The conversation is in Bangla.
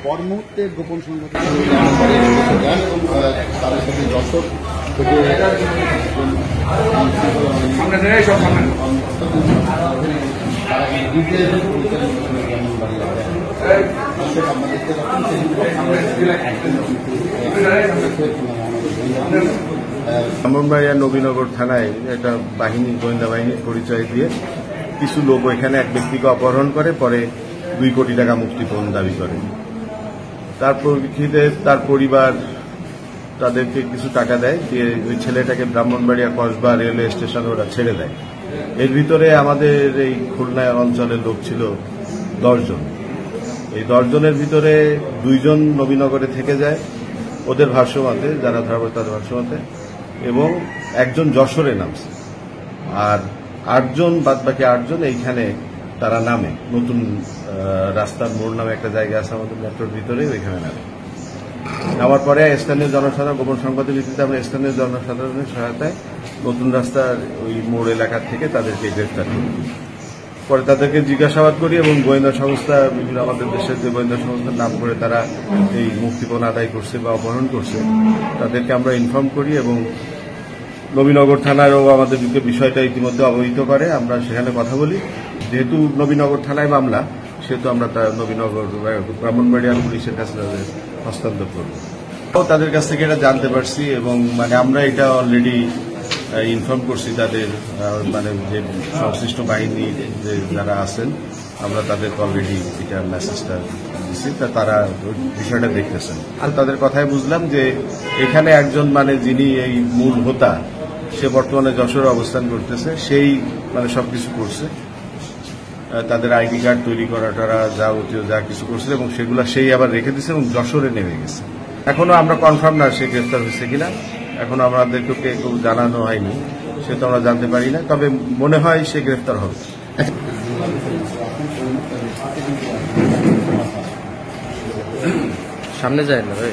পর মুহূর্তে গোপন সংবাদ তাদের সাথে যশোর থেকে ব্রাহ্মণবাড়িয়া নবীনগর থানায় একটা বাহিনী, গোয়েন্দা বাহিনীর পরিচয় দিয়ে কিছু লোক ওইখানে এক ব্যক্তিকে অপহরণ করে, পরে 2 কোটি টাকা মুক্তিপণ দাবি করে। তার প্রেক্ষিতে তার পরিবার তাদেরকে কিছু টাকা দেয়, দিয়ে ওই ছেলেটাকে ব্রাহ্মণবাড়িয়া কসবা রেলওয়ে স্টেশনে ওরা ছেড়ে দেয়। এর ভিতরে আমাদের এই খুলনা অঞ্চলের লোক ছিল 10 জন। এই 10 জনের ভিতরে 2 জন নবীনগরে থেকে যায় ওদের ভাষ্যমতে, যারা ধরবে তাদের ভাষ্যমতে, এবং 1 জন যশোরে নামছে, আর 8 জন বাদবাকি 8 জন এইখানে তারা নামে। নতুন রাস্তার মোড় নামে একটা জায়গা আছে আমাদের মেট্রোর ভিতরে, ওইখানে নামে। নামার পরে স্থানীয় জনসাধারণ, গোপন সংবাদের ভিত্তিতে আমরা স্থানীয় জনসাধারণের সহায়তায় নতুন রাস্তার ওই মোড় এলাকা থেকে তাদেরকে গ্রেফতার করি। পরে তাদেরকে জিজ্ঞাসাবাদ করি এবং গোয়েন্দা সংস্থা, বিভিন্ন আমাদের দেশের যে গোয়েন্দা সংস্থার নাম করে তারা এই মুক্তিপণ আদায় করছে বা অপহরণ করছে, তাদেরকে আমরা ইনফর্ম করি এবং নবীনগর থানারও আমাদের বিষয়টা ইতিমধ্যে অবহিত করে। আমরা সেখানে কথা বলি। যেহেতু নবীনগর থানায় মামলা, সেহেতু আমরা নবীনগর ব্রাহ্মণবাড়িয়া পুলিশের কাছে হস্তান্তর করব। তাদের কাছ থেকে এটা জানতে পারছি এবং আমরা এটা অলরেডি ইনফর্ম করছি তাদের, যে সংশ্লিষ্ট বাহিনী যে যারা আছেন, আমরা তাদেরকে অলরেডি এটা মেসেজটা দিচ্ছি, তারা বিষয়টা দেখতেছেন। আর তাদের কথায় বুঝলাম যে এখানে একজন যিনি এই মূল হোতা, সে বর্তমানে যশোরে অবস্থান করতেছে, সেই সবকিছু করছে। তাদের আইডি কার্ড তৈরি করাটা যাবতীয় যা কিছু করছে এবং সেগুলো সেই আবার রেখে দিচ্ছে এবং যশোরে নেমে গেছে। এখনো আমরা কনফার্ম না সে গ্রেফতার হয়েছে কিনা, এখনো আমাদেরকে কেউ জানানো হয়নি, সে তো আমরা জানতে পারি না, তবে মনে হয় সে গ্রেফতার হবে। সামনে যায় না ভাই।